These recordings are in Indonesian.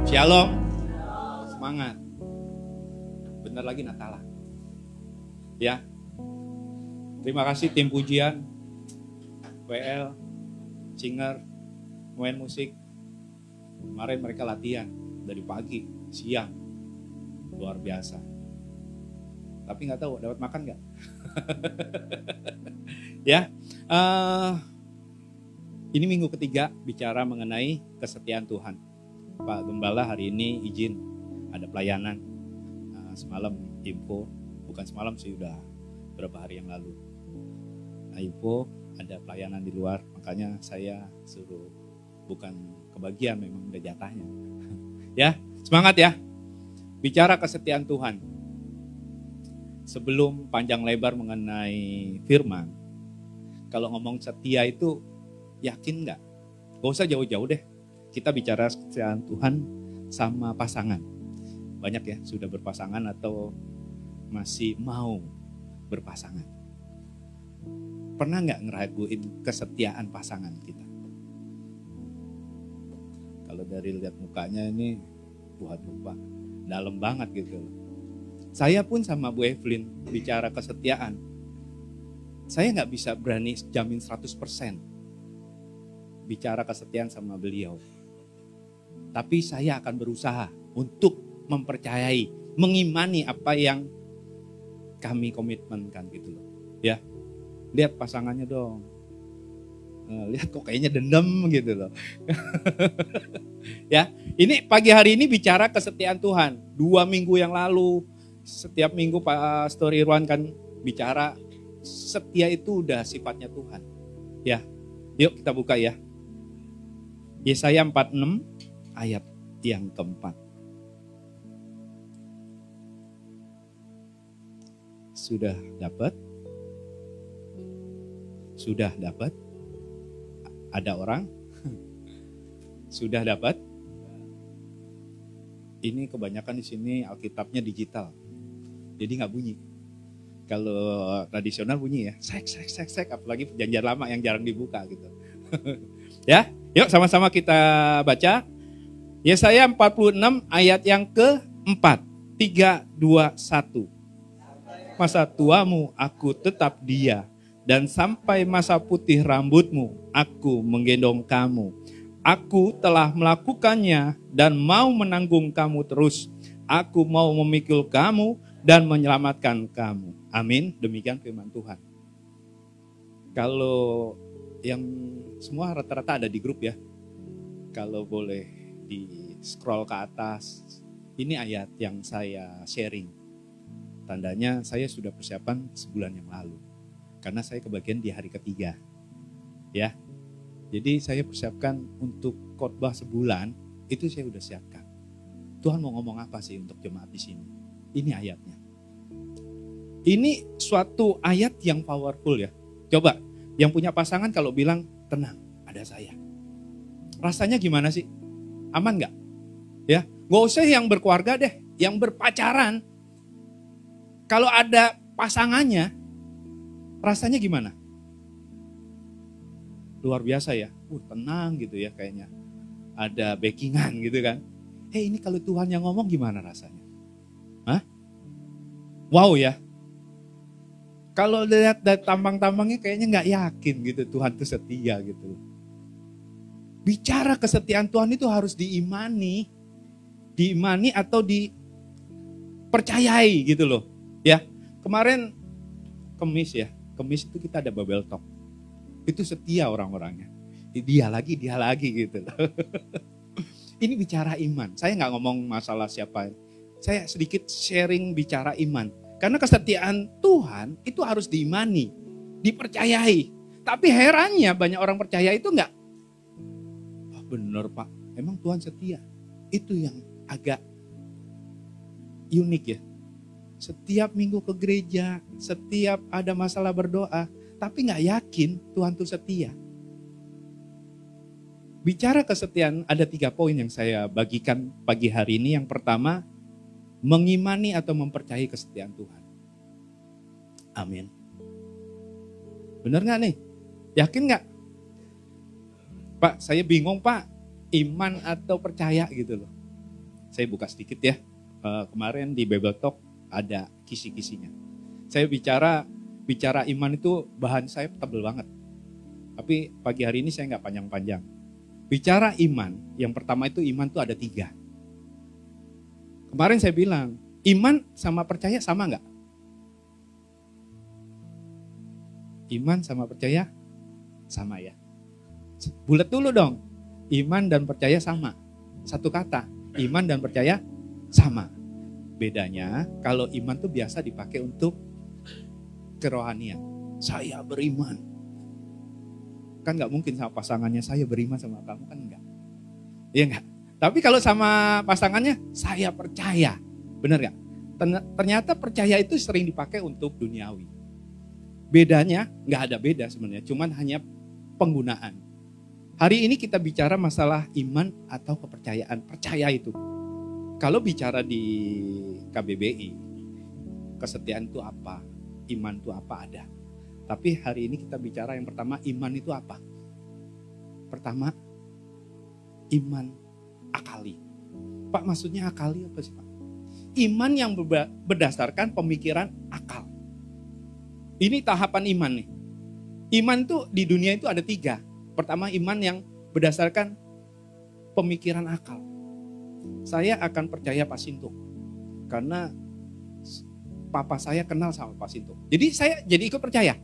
Shalom. Semangat. Bentar lagi Natalan. Ya. Terima kasih tim pujian, WL, singer, main musik. Kemarin mereka latihan dari pagi, siang. Luar biasa. Tapi nggak tahu dapat makan nggak? Ya. Ini minggu ketiga bicara mengenai kesetiaan Tuhan. Pak Gembala hari ini izin ada pelayanan. Semalam info, bukan semalam sih, udah beberapa hari yang lalu. Info ada pelayanan di luar, makanya saya suruh, bukan kebagian, memang udah jatahnya. Ya, semangat ya. Bicara kesetiaan Tuhan. Sebelum panjang lebar mengenai firman, kalau ngomong setia itu yakin nggak? Gak usah jauh-jauh deh. Kita bicara kesetiaan Tuhan sama pasangan. Banyak ya sudah berpasangan atau masih mau berpasangan. Pernah nggak ngeraguin kesetiaan pasangan kita? Kalau dari lihat mukanya ini, waduh Pak, dalam banget gitu. Saya pun sama Bu Evelyn bicara kesetiaan. Saya nggak bisa berani jamin 100% bicara kesetiaan sama beliau. Tapi saya akan berusaha untuk mempercayai, mengimani apa yang kami komitmenkan gitu loh. Ya, lihat pasangannya dong. Lihat kok kayaknya dendam gitu loh. Ya, ini pagi hari ini bicara kesetiaan Tuhan. 2 minggu yang lalu, setiap minggu Pak Pastor Irwan kan bicara setia itu udah sifatnya Tuhan. Ya, yuk kita buka ya. Yesaya 46 ayat yang keempat. Sudah dapat? Sudah dapat? Ada orang? Sudah dapat? Ini kebanyakan di sini Alkitabnya digital. Jadi nggak bunyi. Kalau tradisional bunyi ya. Sek, apalagi perjanjian lama yang jarang dibuka gitu. Ya, yuk sama-sama kita baca. Yesaya 46 ayat yang keempat. 3, 2, 1. Masa tuamu aku tetap dia, dan sampai masa putih rambutmu aku menggendong kamu. Aku telah melakukannya dan mau menanggung kamu terus. Aku mau memikul kamu dan menyelamatkan kamu. Amin. Demikian firman Tuhan. Kalau yang semua rata-rata ada di grup ya. Kalau boleh di scroll ke atas. Ini ayat yang saya sharing. Tandanya saya sudah persiapan sebulan yang lalu. Karena saya kebagian di hari ketiga. Ya. Jadi saya persiapkan untuk khotbah sebulan, itu saya udah siapkan. Tuhan mau ngomong apa sih untuk jemaat di sini? Ini ayatnya. Ini suatu ayat yang powerful ya. Coba, yang punya pasangan kalau bilang, tenang, ada saya. Rasanya gimana sih? Aman gak? Ya, gak usah yang berkeluarga deh, yang berpacaran. Kalau ada pasangannya, rasanya gimana? Luar biasa ya, tenang gitu ya kayaknya. Ada backingan gitu kan. Ini kalau Tuhan yang ngomong gimana rasanya? Hah? Wow ya. Kalau lihat dari tampang-tampangnya kayaknya gak yakin gitu Tuhan itu setia gitu. Bicara kesetiaan Tuhan itu harus diimani. Diimani atau dipercayai gitu loh. Ya, kemarin Kemis itu kita ada Babel Talk. Itu setia orang-orangnya. Dia lagi gitu. Ini bicara iman. Saya nggak ngomong masalah siapa. Saya sedikit sharing bicara iman. Karena kesetiaan Tuhan itu harus diimani, dipercayai. Tapi herannya banyak orang percaya itu nggak. Oh, bener Pak, emang Tuhan setia. Itu yang agak unik ya. Setiap minggu ke gereja, setiap ada masalah berdoa, tapi gak yakin Tuhan itu setia. Bicara kesetiaan, ada 3 poin yang saya bagikan pagi hari ini. Yang pertama, mengimani atau mempercayai kesetiaan Tuhan. Amin. Benar gak nih? Yakin gak? Pak, saya bingung Pak, iman atau percaya gitu loh. Saya buka sedikit ya. Kemarin di Bible Talk ada kisi-kisinya. Saya bicara iman itu bahan saya tebel banget. Tapi pagi hari ini saya nggak panjang-panjang. Bicara iman, yang pertama itu iman itu ada 3. Kemarin saya bilang, iman sama percaya sama nggak? Iman sama percaya sama ya. Bulat dulu dong. Iman dan percaya sama. Satu kata, iman dan percaya sama. Bedanya kalau iman tuh biasa dipakai untuk kerohanian. Saya beriman. Kan nggak mungkin sama pasangannya saya beriman sama kamu, kan enggak. Iya enggak? Tapi kalau sama pasangannya saya percaya. Benar nggak? Ternyata percaya itu sering dipakai untuk duniawi. Bedanya nggak ada beda sebenarnya, cuman hanya penggunaan. Hari ini kita bicara masalah iman atau kepercayaan. Percaya itu. Kalau bicara di KBBI, kesetiaan itu apa? Iman itu apa? Ada. Tapi hari ini kita bicara yang pertama, iman itu apa? Pertama, iman akali. Pak, maksudnya akali apa sih Pak? Iman yang berdasarkan pemikiran akal. Ini tahapan iman nih. Iman tuh di dunia itu ada 3. Pertama, iman yang berdasarkan pemikiran akal. Saya akan percaya Pak Sinto. Karena papa saya kenal sama Pak Sinto. Jadi saya jadi ikut percaya.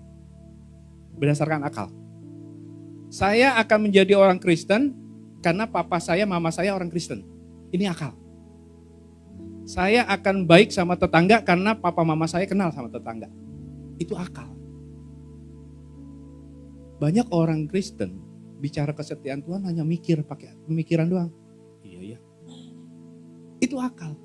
Berdasarkan akal. Saya akan menjadi orang Kristen karena papa saya, mama saya orang Kristen. Ini akal. Saya akan baik sama tetangga karena papa mama saya kenal sama tetangga. Itu akal. Banyak orang Kristen bicara kesetiaan Tuhan hanya mikir pakai pemikiran doang. Iya ya. Itu akal.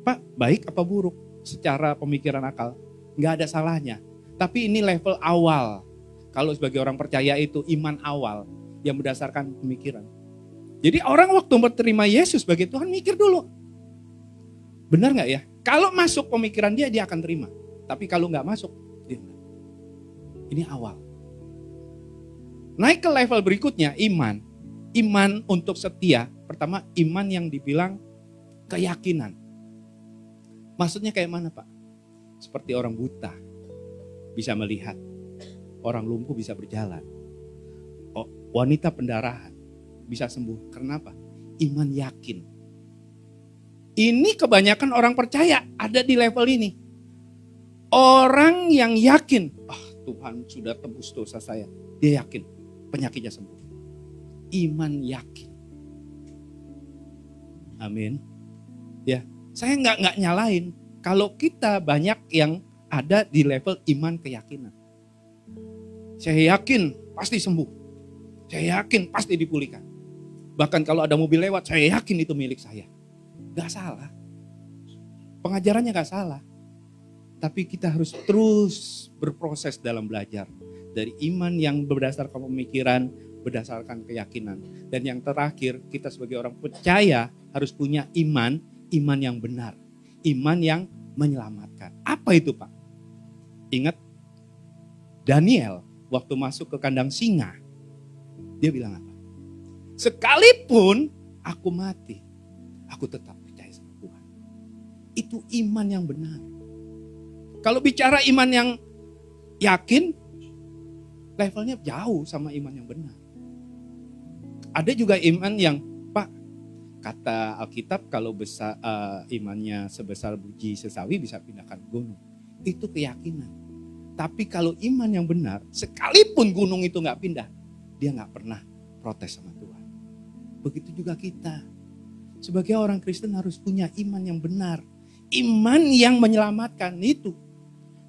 Pak, baik apa buruk secara pemikiran akal? Nggak ada salahnya. Tapi ini level awal. Kalau sebagai orang percaya itu iman awal yang berdasarkan pemikiran. Jadi orang waktu menerima Yesus sebagai Tuhan mikir dulu. Benar nggak ya? Kalau masuk pemikiran dia akan terima. Tapi kalau nggak masuk, dia enggak. Ini awal. Naik ke level berikutnya, iman. Iman untuk setia. Pertama, iman yang dibilang keyakinan. Maksudnya kayak mana Pak? Seperti orang buta bisa melihat. Orang lumpuh bisa berjalan. Wanita pendarahan bisa sembuh. Karena apa? Iman yakin. Ini kebanyakan orang percaya ada di level ini. Orang yang yakin, Tuhan sudah tebus dosa saya. Dia yakin penyakitnya sembuh. Iman yakin. Amin. Ya, saya nggak nyalain. Kalau kita banyak yang ada di level iman keyakinan. Saya yakin pasti sembuh. Saya yakin pasti dipulihkan. Bahkan kalau ada mobil lewat, saya yakin itu milik saya. Gak salah. Pengajarannya gak salah. Tapi kita harus terus berproses dalam belajar. Dari iman yang berdasarkan pemikiran, berdasarkan keyakinan. Dan yang terakhir, kita sebagai orang percaya harus punya iman yang benar. Iman yang menyelamatkan. Apa itu Pak? Ingat Daniel waktu masuk ke kandang singa. Dia bilang apa? Sekalipun aku mati, aku tetap percaya sama Tuhan. Itu iman yang benar. Kalau bicara iman yang yakin, levelnya jauh sama iman yang benar. Ada juga iman yang, Pak, kata Alkitab kalau besar, imannya sebesar biji sesawi bisa pindahkan gunung. Itu keyakinan. Tapi kalau iman yang benar, sekalipun gunung itu gak pindah, dia gak pernah protes sama Tuhan. Begitu juga kita. Sebagai orang Kristen harus punya iman yang benar. Iman yang menyelamatkan itu.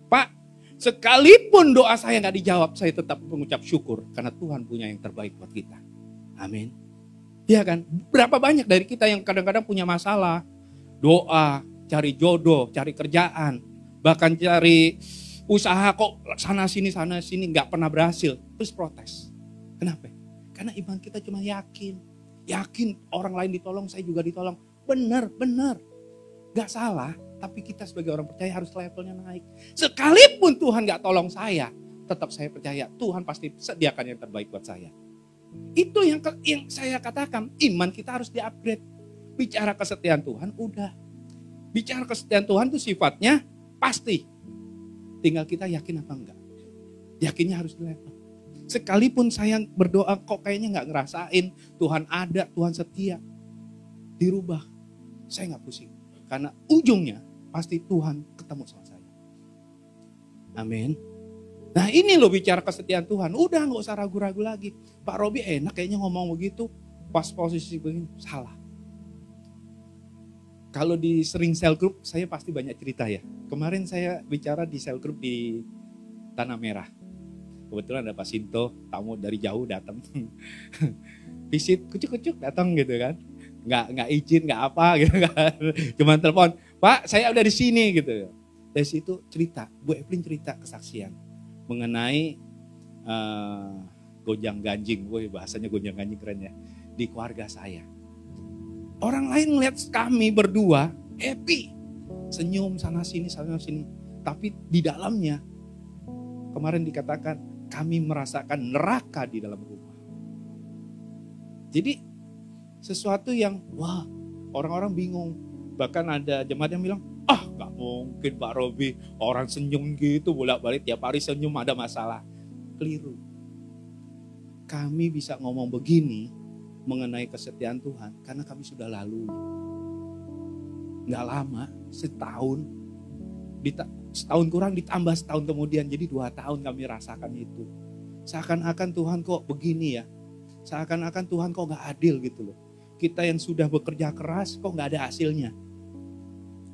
Pak, sekalipun doa saya gak dijawab, saya tetap mengucap syukur. Karena Tuhan punya yang terbaik buat kita. Amin. Iya kan? Berapa banyak dari kita yang kadang-kadang punya masalah. Doa, cari jodoh, cari kerjaan. Bahkan cari usaha kok sana sini gak pernah berhasil. Terus protes. Kenapa? Karena iman kita cuma yakin. Yakin orang lain ditolong, saya juga ditolong. Benar. Gak salah. Tapi kita sebagai orang percaya harus levelnya naik. Sekalipun Tuhan gak tolong saya, tetap saya percaya Tuhan pasti sediakan yang terbaik buat saya. Itu yang saya katakan, iman kita harus di-upgrade. bicara kesetiaan Tuhan, udah. Bicara kesetiaan Tuhan itu sifatnya pasti. Tinggal kita yakin apa enggak. Yakinnya harus di level. Sekalipun saya berdoa kok kayaknya gak ngerasain Tuhan ada, Tuhan setia. Dirubah. Saya gak pusing. Karena ujungnya pasti Tuhan ketemu sama saya. Amin. Nah ini loh bicara kesetiaan Tuhan. Udah gak usah ragu-ragu lagi. Pak Robi enak kayaknya ngomong begitu. Pas posisi begini. Salah. Kalau di sering cell group saya pasti banyak cerita ya. Kemarin saya bicara di cell group di Tanah Merah. Kebetulan ada Pak Sinto, tamu dari jauh datang. Visit kucuk-kucuk datang gitu kan. Nggak izin, nggak apa gitu kan. Cuman telepon, Pak saya udah di sini gitu. Dari situ cerita, Bu Evelyn cerita kesaksian mengenai gonjang ganjing. Woi bahasanya gonjang ganjing keren ya. Di keluarga saya. Orang lain ngeliat kami berdua happy. Senyum sana sini. Tapi di dalamnya kemarin dikatakan kami merasakan neraka di dalam rumah. Jadi sesuatu yang wah orang-orang bingung. Bahkan ada jemaat yang bilang, gak mungkin Pak Robi orang senyum gitu bolak-balik tiap hari senyum ada masalah. Keliru. Kami bisa ngomong begini mengenai kesetiaan Tuhan karena kami sudah lalui. Gak lama, setahun kurang ditambah setahun kemudian, jadi 2 tahun kami rasakan itu. Seakan-akan Tuhan kok begini ya, seakan-akan Tuhan kok gak adil gitu loh. Kita yang sudah bekerja keras kok gak ada hasilnya.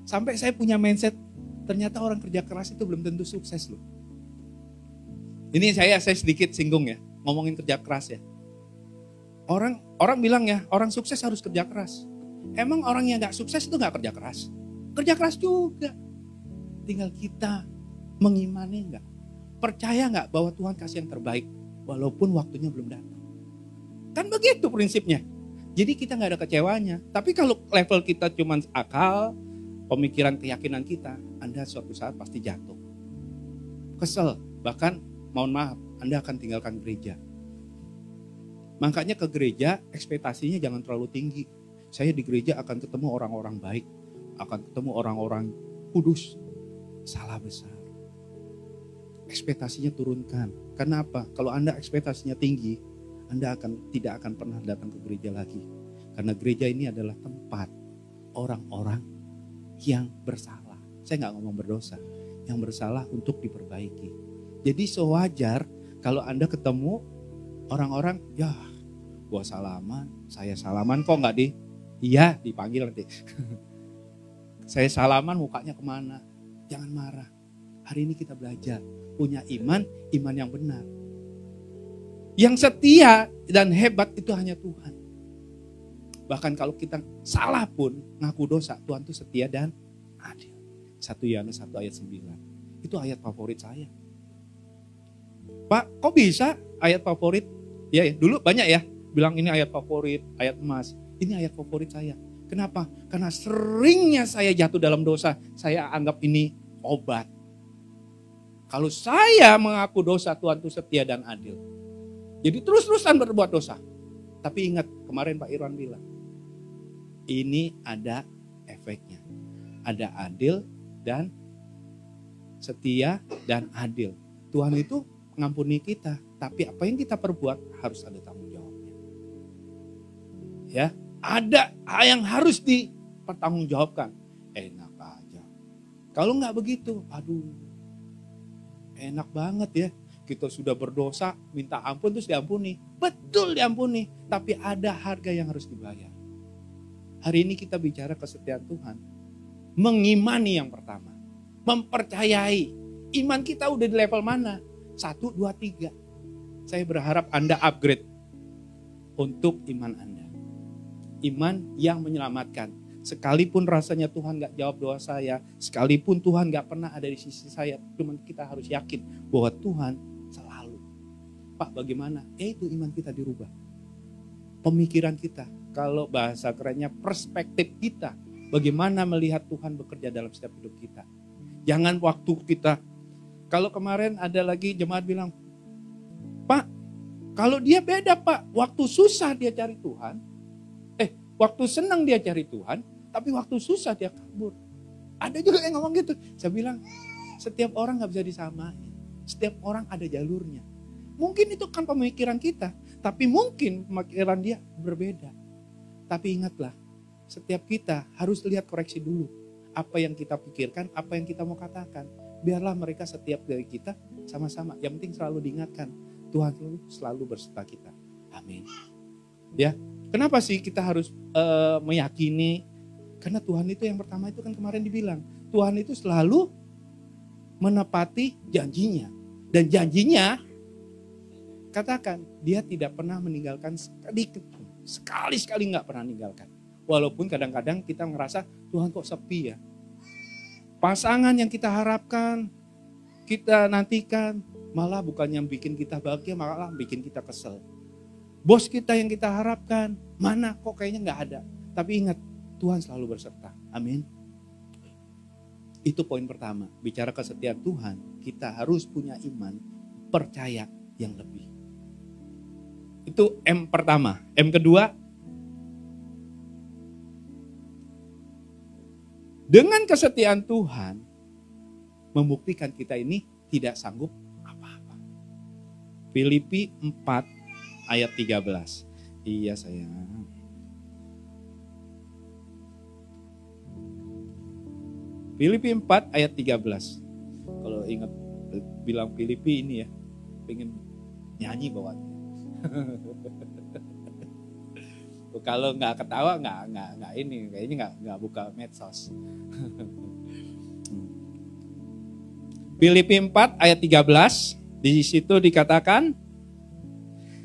Sampai saya punya mindset, ternyata orang kerja keras itu belum tentu sukses loh. Ini saya sedikit singgung ya, ngomongin kerja keras ya. Orang bilang ya, orang sukses harus kerja keras. Emang orang yang gak sukses itu gak kerja keras? Kerja keras juga. Tinggal kita mengimani enggak? Percaya enggak bahwa Tuhan kasih yang terbaik walaupun waktunya belum datang? Kan begitu prinsipnya. Jadi kita enggak ada kecewanya. Tapi kalau level kita cuma akal, pemikiran, keyakinan kita, Anda suatu saat pasti jatuh. Kesel, bahkan mohon maaf, Anda akan tinggalkan gereja. Makanya ke gereja ekspektasinya jangan terlalu tinggi. Saya di gereja akan ketemu orang-orang baik, akan ketemu orang-orang kudus. Salah besar. Ekspektasinya turunkan. Kenapa? Kalau Anda ekspektasinya tinggi, Anda tidak akan pernah datang ke gereja lagi. Karena gereja ini adalah tempat orang-orang yang bersalah. Saya nggak ngomong berdosa, yang bersalah untuk diperbaiki. Jadi sewajar kalau Anda ketemu orang-orang, ya gua salaman, saya salaman kok nggak iya dipanggil nanti. Saya salaman mukanya kemana? Jangan marah. Hari ini kita belajar punya iman yang benar. Yang setia dan hebat itu hanya Tuhan. Bahkan kalau kita salah pun ngaku dosa, Tuhan itu setia dan adil. 1 Yohanes 1 ayat 9. Itu ayat favorit saya. Pak, kok bisa ayat favorit? Ya, dulu banyak ya bilang ini ayat favorit, ayat emas. Ini ayat favorit saya. Kenapa? Karena seringnya saya jatuh dalam dosa, saya anggap ini obat. Kalau saya mengaku dosa, Tuhan itu setia dan adil. Jadi terus-terusan berbuat dosa. Tapi ingat, kemarin Pak Irwan bilang, ini ada efeknya. Ada adil dan setia dan adil. Tuhan itu mengampuni kita, tapi apa yang kita perbuat harus ada tanggung jawabnya. Ya. Ada yang harus dipertanggungjawabkan. Enak aja. Kalau nggak begitu, aduh, enak banget ya. Kita sudah berdosa, minta ampun terus diampuni. Betul diampuni, tapi ada harga yang harus dibayar. Hari ini kita bicara kesetiaan Tuhan. Mengimani yang pertama. Mempercayai. Iman kita udah di level mana? 1, 2, 3. Saya berharap Anda upgrade untuk iman Anda. Iman yang menyelamatkan. Sekalipun rasanya Tuhan gak jawab doa saya, sekalipun Tuhan gak pernah ada di sisi saya, cuman kita harus yakin bahwa Tuhan selalu. Pak bagaimana? Itu iman kita dirubah. Pemikiran kita, kalau bahasa kerennya perspektif kita, bagaimana melihat Tuhan bekerja dalam setiap hidup kita. Jangan waktu kita, kalau kemarin ada lagi jemaat bilang, Pak, kalau dia beda Pak, waktu susah dia cari Tuhan, Waktu senang dia cari Tuhan, tapi waktu susah dia kabur. Ada juga yang ngomong gitu. Saya bilang, setiap orang gak bisa disamain. Setiap orang ada jalurnya. Mungkin itu kan pemikiran kita, tapi mungkin pemikiran dia berbeda. Tapi ingatlah, setiap kita harus lihat koreksi dulu. Apa yang kita pikirkan, apa yang kita mau katakan. Biarlah mereka setiap dari kita sama-sama. Yang penting selalu diingatkan, Tuhan selalu berserta kita. Amin. Ya, kenapa sih kita harus meyakini? Karena Tuhan itu yang pertama itu kan kemarin dibilang, Tuhan itu selalu menepati janjinya. Dan janjinya, katakan, dia tidak pernah meninggalkan sekali-sekali nggak pernah meninggalkan. Walaupun kadang-kadang kita merasa Tuhan kok sepi ya. Pasangan yang kita harapkan, kita nantikan, malah bukan yang bikin kita bahagia, malah bikin kita kesel. Bos kita yang kita harapkan, mana kok kayaknya nggak ada. Tapi ingat, Tuhan selalu berserta. Amin. Itu poin pertama. Bicara kesetiaan Tuhan, kita harus punya iman, percaya yang lebih. Itu M pertama. M kedua, dengan kesetiaan Tuhan, membuktikan kita ini tidak sanggup apa-apa. Filipi 4 ayat 13. Iya sayang. Filipi 4 ayat 13. Kalau ingat bilang Filipi ini ya, pengen nyanyi bawaannya. Kalau nggak ketawa nggak ini, kayaknya nggak buka medsos. Filipi 4 ayat 13, di situ dikatakan,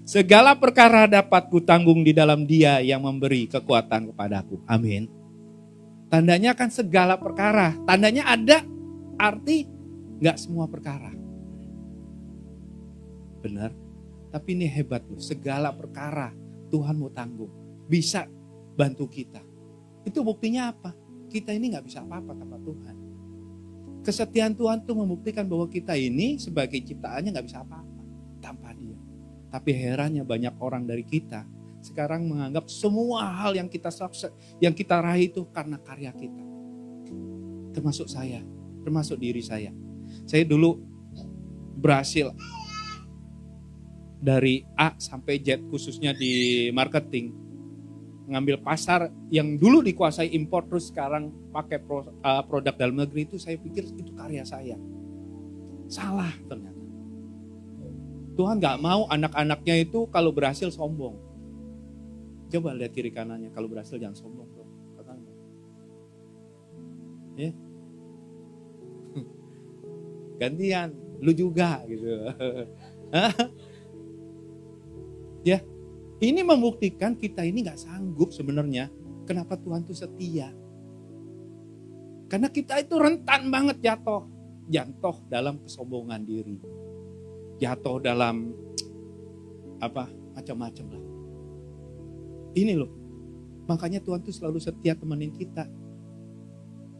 segala perkara dapat kutanggung di dalam Dia yang memberi kekuatan kepadaku. Amin. Tandanya kan segala perkara. Tandanya ada, arti gak semua perkara. Benar? Tapi ini hebat loh. Segala perkara Tuhan mau tanggung. Bisa bantu kita. Itu buktinya apa? Kita ini gak bisa apa-apa tanpa Tuhan. Kesetiaan Tuhan tuh membuktikan bahwa kita ini sebagai ciptaannya gak bisa apa-apa tanpa Dia. Tapi herannya banyak orang dari kita sekarang menganggap semua hal yang kita raih itu karena karya kita. Termasuk saya, termasuk diri saya. Saya dulu berhasil dari A sampai Z khususnya di marketing. Ngambil pasar yang dulu dikuasai impor terus sekarang pakai produk dalam negeri itu saya pikir itu karya saya. Salah ternyata. Tuhan gak mau anak-anaknya itu kalau berhasil sombong. Coba lihat kiri kanannya, kalau berhasil jangan sombong. Ya. Gantian, lu juga gitu. Ya, ini membuktikan kita ini gak sanggup sebenarnya. Kenapa Tuhan itu setia? Karena kita itu rentan banget jatuh dalam kesombongan diri. Jatuh dalam macam-macam lah. Ini loh, makanya Tuhan tuh selalu setia temenin kita.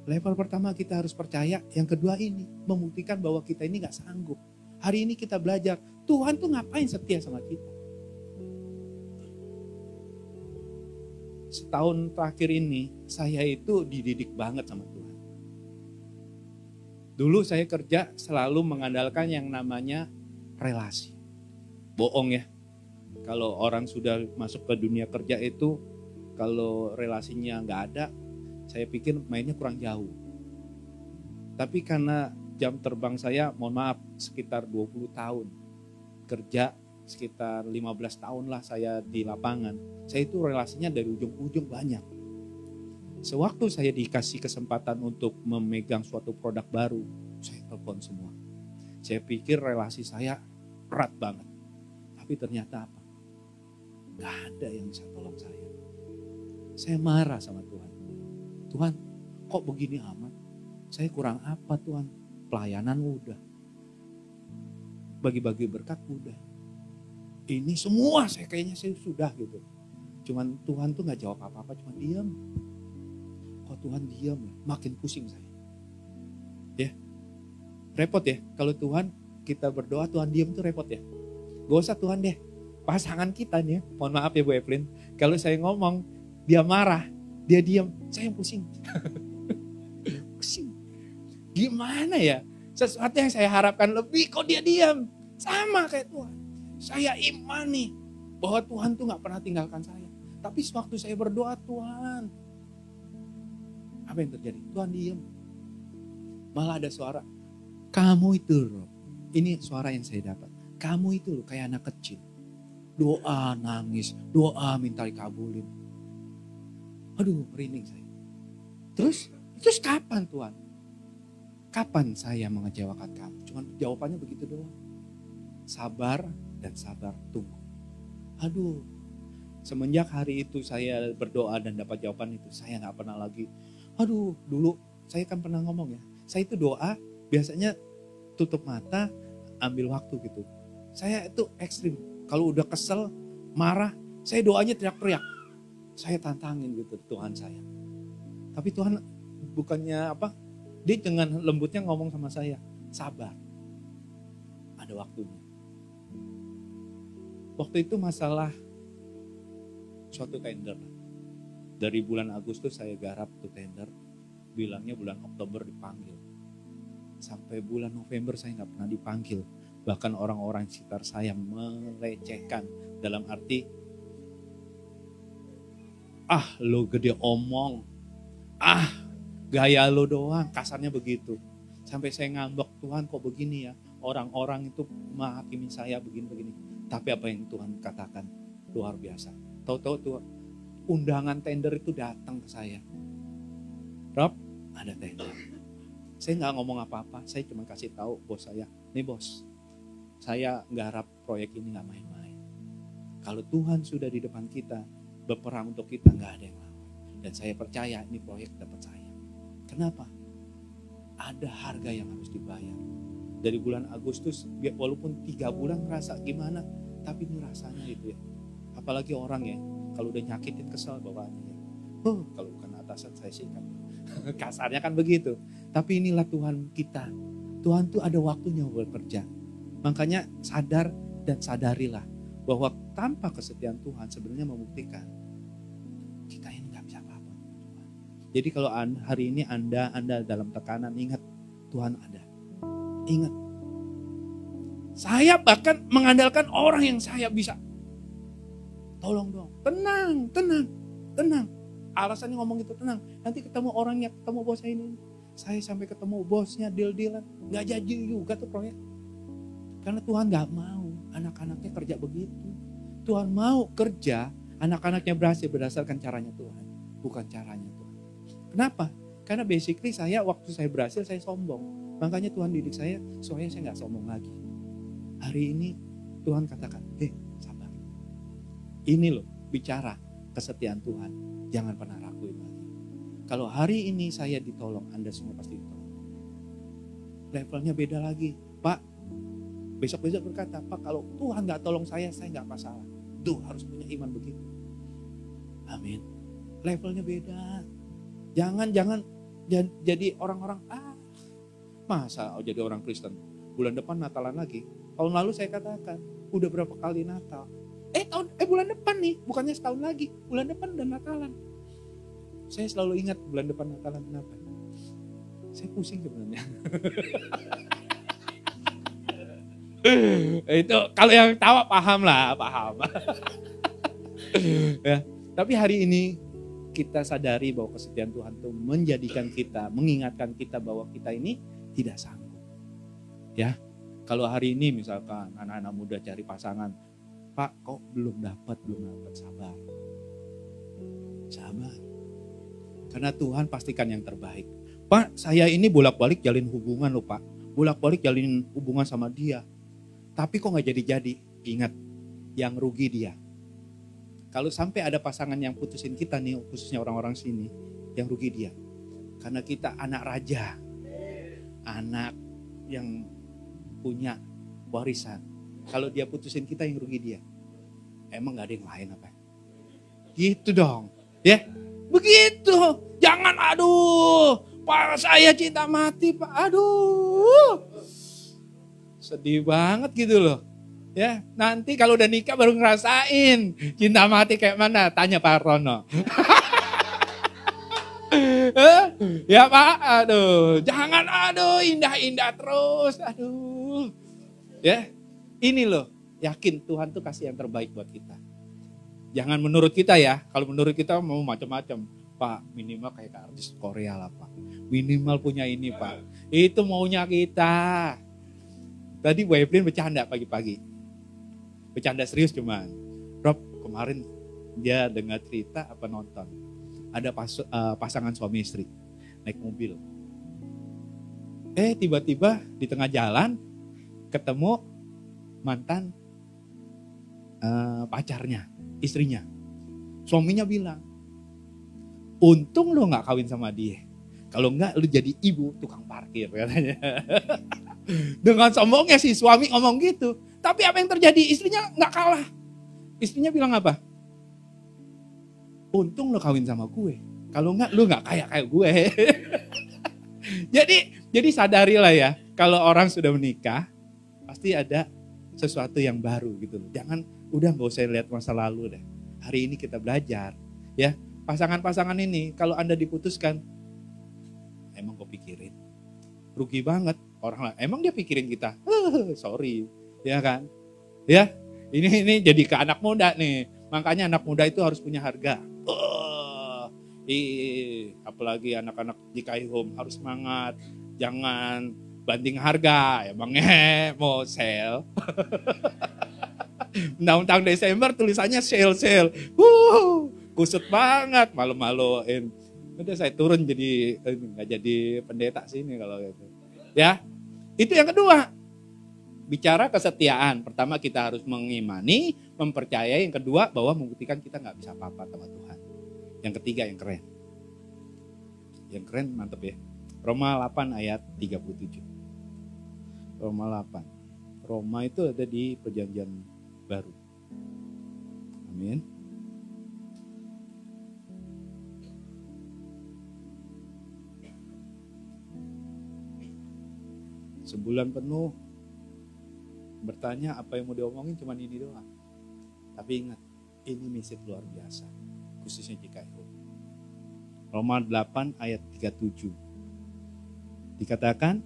Level pertama kita harus percaya, yang kedua ini membuktikan bahwa kita ini gak sanggup. Hari ini kita belajar, Tuhan tuh ngapain setia sama kita. Setahun terakhir ini, saya itu dididik banget sama Tuhan. Dulu saya kerja selalu mengandalkan yang namanya relasi. Bohong ya. Kalau orang sudah masuk ke dunia kerja itu, kalau relasinya nggak ada, saya pikir mainnya kurang jauh. Tapi karena jam terbang saya, mohon maaf, sekitar 20 tahun. Kerja sekitar 15 tahun lah saya di lapangan. Saya itu relasinya dari ujung ke ujung banyak. Sewaktu saya dikasih kesempatan untuk memegang suatu produk baru, saya telepon semua. Saya pikir relasi saya erat banget. Tapi ternyata apa? Gak ada yang bisa tolong saya. Saya marah sama Tuhan. Tuhan, kok begini amat? Saya kurang apa Tuhan? Pelayanan udah. Bagi-bagi berkat udah. Ini semua saya sudah gitu. Cuman Tuhan tuh gak jawab apa-apa, cuma diam. Kok Tuhan diam ya? Makin pusing saya. Ya, repot ya. Kalau Tuhan kita berdoa Tuhan diam tuh repot ya. Gak usah Tuhan deh. Pasangan kita nih, mohon maaf ya Bu Evelyn, kalau saya ngomong dia marah, dia diam, saya yang pusing. Pusing. Gimana ya? Sesuatu yang saya harapkan lebih, kok dia diam? Sama kayak Tuhan. Saya imani bahwa Tuhan tuh gak pernah tinggalkan saya. Tapi sewaktu saya berdoa, Tuhan, apa yang terjadi? Tuhan diam. Malah ada suara, kamu itu Rob. Ini suara yang saya dapat. Kamu itu loh kayak anak kecil. Doa nangis, doa minta dikabulin. Aduh, merinding saya. Terus kapan Tuhan? Kapan saya mengecewakan kamu? Cuman jawabannya begitu doang. Sabar dan sabar tunggu. Aduh, semenjak hari itu saya berdoa dan dapat jawaban itu, saya gak pernah lagi. Aduh, dulu saya kan pernah ngomong ya. Saya itu doa biasanya tutup mata, ambil waktu gitu. Saya itu ekstrim. Kalau udah kesel, marah, saya doanya teriak-teriak. Saya tantangin gitu Tuhan saya. Tapi Tuhan bukannya apa? Dia dengan lembutnya ngomong sama saya, sabar. Ada waktunya. Waktu itu masalah suatu tender. Dari bulan Agustus saya garap tuh tender. Bilangnya bulan Oktober dipanggil. Sampai bulan November saya gak pernah dipanggil. Bahkan orang-orang sekitar saya melecehkan. Dalam arti, lo gede omong. Gaya lo doang, kasarnya begitu. Sampai saya ngambek, Tuhan kok begini ya. Orang-orang itu menghakimi saya begini-begini. Tapi apa yang Tuhan katakan luar biasa. Tahu-tahu tuh undangan tender itu datang ke saya. Rob, ada tender. Saya nggak ngomong apa-apa, saya cuma kasih tahu bos saya. Nih bos, saya garap proyek ini nggak main-main. Kalau Tuhan sudah di depan kita, berperang untuk kita nggak ada yang lawan. Dan saya percaya ini proyek dapat saya. Kenapa? Ada harga yang harus dibayar. Dari bulan Agustus, walaupun 3 bulan ngerasa gimana, tapi ini rasanya itu ya. Apalagi orang ya, kalau udah nyakitin kesel bawaannya ya. Kalau bukan atasan saya sikat. Kasarnya kan begitu. Tapi inilah Tuhan kita. Tuhan tuh ada waktunya bekerja. Makanya sadar dan sadarilah bahwa tanpa kesetiaan Tuhan sebenarnya membuktikan kita ini gak bisa apa-apa. Jadi kalau hari ini Anda dalam tekanan, ingat Tuhan ada. Ingat. Saya bahkan mengandalkan orang yang saya bisa. Tolong dong. Tenang. Alasannya ngomong itu tenang. Nanti ketemu orangnya, ketemu bos saya ini. Saya sampai ketemu bosnya, deal-dealan. Gak jadi juga tuh proyek. Karena Tuhan gak mau anak-anaknya kerja begitu. Tuhan mau kerja, anak-anaknya berhasil berdasarkan caranya Tuhan. Bukan caranya Tuhan. Kenapa? Karena basically waktu saya berhasil, saya sombong. Makanya Tuhan didik saya, supaya saya gak sombong lagi. Hari ini Tuhan katakan, sabar. Ini loh, bicara kesetiaan Tuhan. Jangan pernah raguin lagi. Kalau hari ini saya ditolong, Anda semua pasti ditolong. Levelnya beda lagi. Pak, besok-besok berkata, Pak kalau Tuhan gak tolong saya gak masalah. Tuh harus punya iman begitu. Amin. Levelnya beda. Jangan jadi orang-orang, masa jadi orang Kristen. Bulan depan Natalan lagi. Tahun lalu saya katakan, udah berapa kali Natal. Bulan depan nih, bukannya setahun lagi. Bulan depan udah Natalan. Saya selalu ingat bulan depan Natalan kenapa? Saya pusing sebenarnya. Itu kalau yang tawa paham. Ya, tapi hari ini kita sadari bahwa kesetiaan Tuhan itu menjadikan kita, mengingatkan kita bahwa kita ini tidak sanggup. Ya, kalau hari ini misalkan anak-anak muda cari pasangan, Pak kok belum dapat, sabar. Karena Tuhan pastikan yang terbaik. Pak saya ini bolak-balik jalin hubungan loh Pak, bolak-balik jalin hubungan sama dia. Tapi kok gak jadi-jadi, ingat yang rugi dia. Kalau sampai ada pasangan yang putusin kita nih, khususnya orang-orang sini, yang rugi dia. Karena kita anak raja, anak yang punya warisan. Kalau dia putusin kita yang rugi dia. Emang gak ada yang lain apa? Gitu dong. Ya, begitu. Jangan Pak saya cinta mati Pak. Sedih banget gitu loh. Ya, nanti kalau udah nikah baru ngerasain cinta mati kayak mana, tanya Pak Rono. Ya Pak, aduh, jangan indah-indah terus, aduh. Ya, ini loh, yakin Tuhan tuh kasih yang terbaik buat kita. Jangan menurut kita ya, kalau menurut kita mau macam-macam. Pak, minimal kayak artis Korea lah Pak. Minimal punya ini Pak. Itu maunya kita. Tadi Bu Evelyn bercanda pagi-pagi. Bercanda serius cuman. Rob, kemarin dia dengar cerita apa nonton. Ada pasangan suami istri naik mobil. Tiba-tiba di tengah jalan ketemu mantan pacarnya, istrinya. Suaminya bilang, untung lo gak kawin sama dia. Kalau enggak lu jadi ibu tukang parkir katanya. Dengan sombongnya si suami ngomong gitu. Tapi apa yang terjadi? Istrinya gak kalah. Istrinya bilang apa? Untung lo kawin sama gue. Kalau enggak lu gak kayak gue. Jadi sadarilah ya. Kalau orang sudah menikah. Pasti ada sesuatu yang baru gitu. Jangan udah gak usah lihat masa lalu deh. Hari ini kita belajar. Ya, pasangan-pasangan ini kalau Anda diputuskan. Emang gue pikirin. Rugi banget. Orang emang dia pikirin kita. Sorry. Ya kan. Ya. Ini jadi ke anak muda nih. Makanya anak muda itu harus punya harga. Apalagi anak-anak JKI Home harus semangat. Jangan banting harga. Emangnya mau sale. Undang-undang Desember tulisannya sale. Kusut banget. Malu-maluin. Udah saya turun jadi nggak jadi pendeta sini kalau gitu. Ya. Itu yang kedua. Bicara kesetiaan. Pertama kita harus mengimani, mempercayai. Yang kedua bahwa membuktikan kita nggak bisa apa-apa sama Tuhan. Yang ketiga yang keren. Yang keren mantep ya. Roma 8 ayat 37. Roma 8. Roma itu ada di perjanjian baru. Amin. Sebulan penuh bertanya apa yang mau diomongin cuma ini doang. Tapi ingat, ini misi luar biasa. Khususnya JKI. Roma 8 ayat 37. Dikatakan,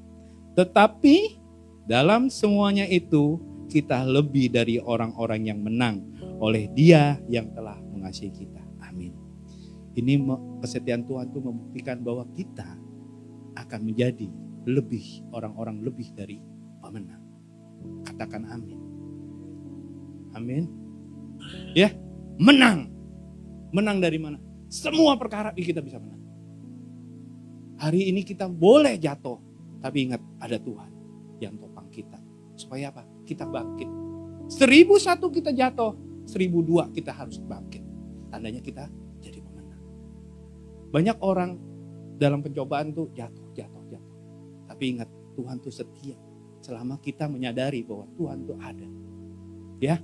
tetapi dalam semuanya itu kita lebih dari orang-orang yang menang oleh Dia yang telah mengasihi kita. Amin. Ini kesetiaan Tuhan itu membuktikan bahwa kita akan menjadi lebih orang-orang lebih dari pemenang. Katakan amin. Amin. Ya, menang. Menang dari mana? Semua perkara kita bisa menang. Hari ini kita boleh jatuh, tapi ingat ada Tuhan yang topang kita. Supaya apa? Kita bangkit. 1001 kita jatuh, 1002 kita harus bangkit. Tandanya kita jadi pemenang. Banyak orang dalam pencobaan tuh jatuh. Tapi ingat Tuhan tuh setia. Selama kita menyadari bahwa Tuhan tuh ada. Ya.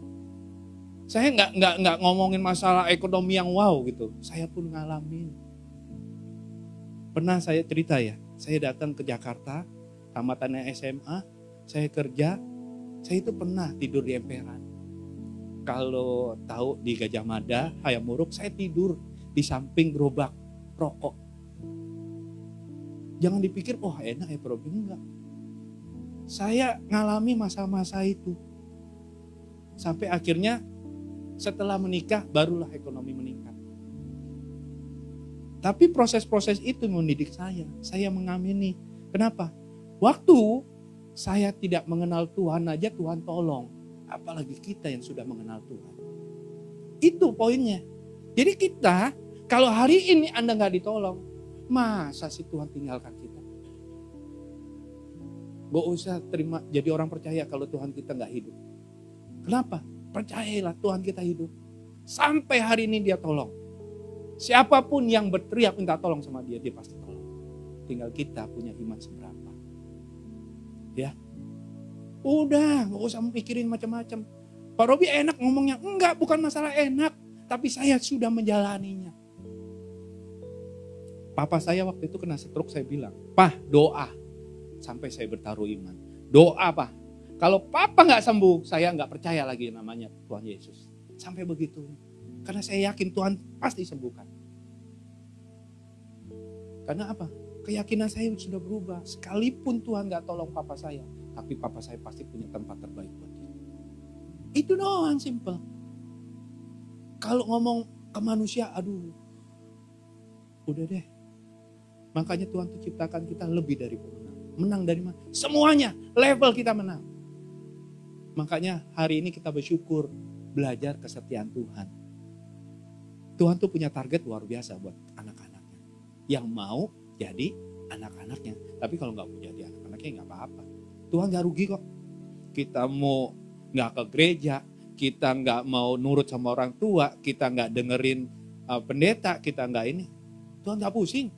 Saya nggak ngomongin masalah ekonomi yang wow gitu. Saya pun ngalamin. Pernah saya cerita ya. Saya datang ke Jakarta, tamatannya SMA, saya kerja. Saya itu pernah tidur di emperan. Kalau tahu di Gajah Mada, Hayamuruk, saya tidur di samping gerobak rokok. Jangan dipikir, enak ya problem, enggak. Saya ngalami masa-masa itu. Sampai akhirnya setelah menikah barulah ekonomi meningkat. Tapi proses-proses itu mendidik saya. Saya mengamini. Kenapa? Waktu saya tidak mengenal Tuhan aja Tuhan tolong. Apalagi kita yang sudah mengenal Tuhan. Itu poinnya. Jadi kita, kalau hari ini Anda nggak ditolong, masa sih Tuhan tinggalkan kita? Gak usah terima jadi orang percaya kalau Tuhan kita nggak hidup. Kenapa? Percayalah Tuhan kita hidup. Sampai hari ini Dia tolong. Siapapun yang berteriak minta tolong sama Dia pasti tolong. Tinggal kita punya iman seberapa. Ya. Udah, gak usah mikirin macam-macam. Pak Robi enak ngomongnya. Enggak, bukan masalah enak. Tapi saya sudah menjalaninya. Papa saya waktu itu kena stroke, saya bilang, "Pah, doa." Sampai saya bertaruh iman. Doa, Pak. Kalau Papa gak sembuh, saya gak percaya lagi namanya Tuhan Yesus. Sampai begitu. Karena saya yakin Tuhan pasti sembuhkan. Karena apa? Keyakinan saya sudah berubah. Sekalipun Tuhan gak tolong papa saya, tapi papa saya pasti punya tempat terbaik buat dia. Itu doang, simple. Kalau ngomong ke manusia, aduh, udah deh. Makanya Tuhan tuh ciptakan kita lebih dari pemenang. Menang dari mana? Semuanya, level kita menang. Makanya hari ini kita bersyukur, belajar kesetiaan Tuhan. Tuhan tuh punya target luar biasa buat anak-anaknya. Yang mau jadi anak-anaknya. Tapi kalau gak mau jadi anak-anaknya gak apa-apa. Tuhan gak rugi kok. Kita mau gak ke gereja, kita gak mau nurut sama orang tua, kita gak dengerin pendeta, kita gak ini. Tuhan gak pusing.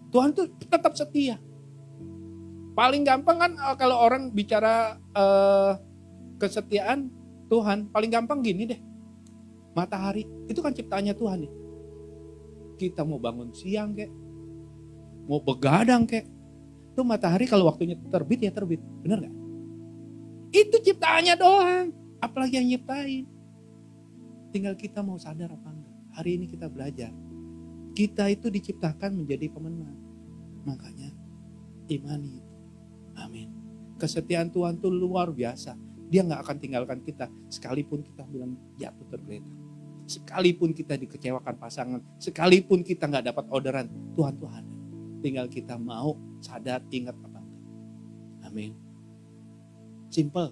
Tuhan tuh tetap setia. Paling gampang kan kalau orang bicara kesetiaan Tuhan, paling gampang gini deh. Matahari, itu kan ciptaannya Tuhan nih. Kita mau bangun siang kek, mau begadang kek. Itu matahari kalau waktunya terbit ya terbit, bener gak? Itu ciptaannya doang, apalagi yang nyiptain. Tinggal kita mau sadar apa enggak. Hari ini kita belajar. Kita itu diciptakan menjadi pemenang. Makanya imani itu. Amin. Kesetiaan Tuhan itu luar biasa. Dia gak akan tinggalkan kita. Sekalipun kita bilang jatuh tergeletak. Sekalipun kita dikecewakan pasangan. Sekalipun kita gak dapat orderan. Tuhan tuh ada. Tinggal kita mau sadar, ingat apa enggak. Amin. Simple.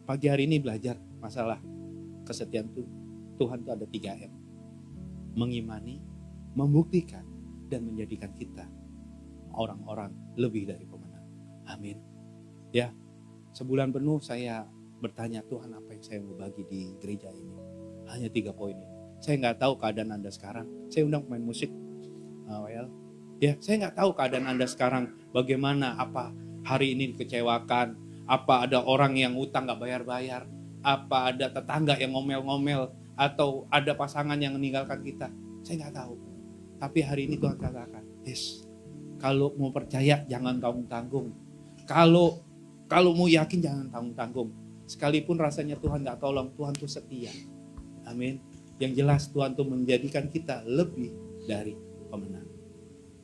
Pagi hari ini belajar masalah kesetiaan Tuhan itu ada 3M. Mengimani, membuktikan, dan menjadikan kita orang-orang lebih dari pemenang. Amin. Ya, sebulan penuh saya bertanya, Tuhan apa yang saya mau bagi di gereja ini? Hanya 3 poin ini. Saya nggak tahu keadaan Anda sekarang. Saya undang pemain musik. Ya, saya nggak tahu keadaan Anda sekarang. Bagaimana, apa hari ini dikecewakan? Apa ada orang yang utang nggak bayar-bayar? Apa ada tetangga yang ngomel-ngomel? Atau ada pasangan yang meninggalkan kita? Saya nggak tahu. Tapi hari ini Tuhan katakan, yes, kalau mau percaya jangan tanggung-tanggung. Kalau mau yakin jangan tanggung-tanggung. Sekalipun rasanya Tuhan gak tolong, Tuhan tuh setia. Amin. Yang jelas Tuhan tuh menjadikan kita lebih dari pemenang.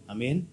Amin.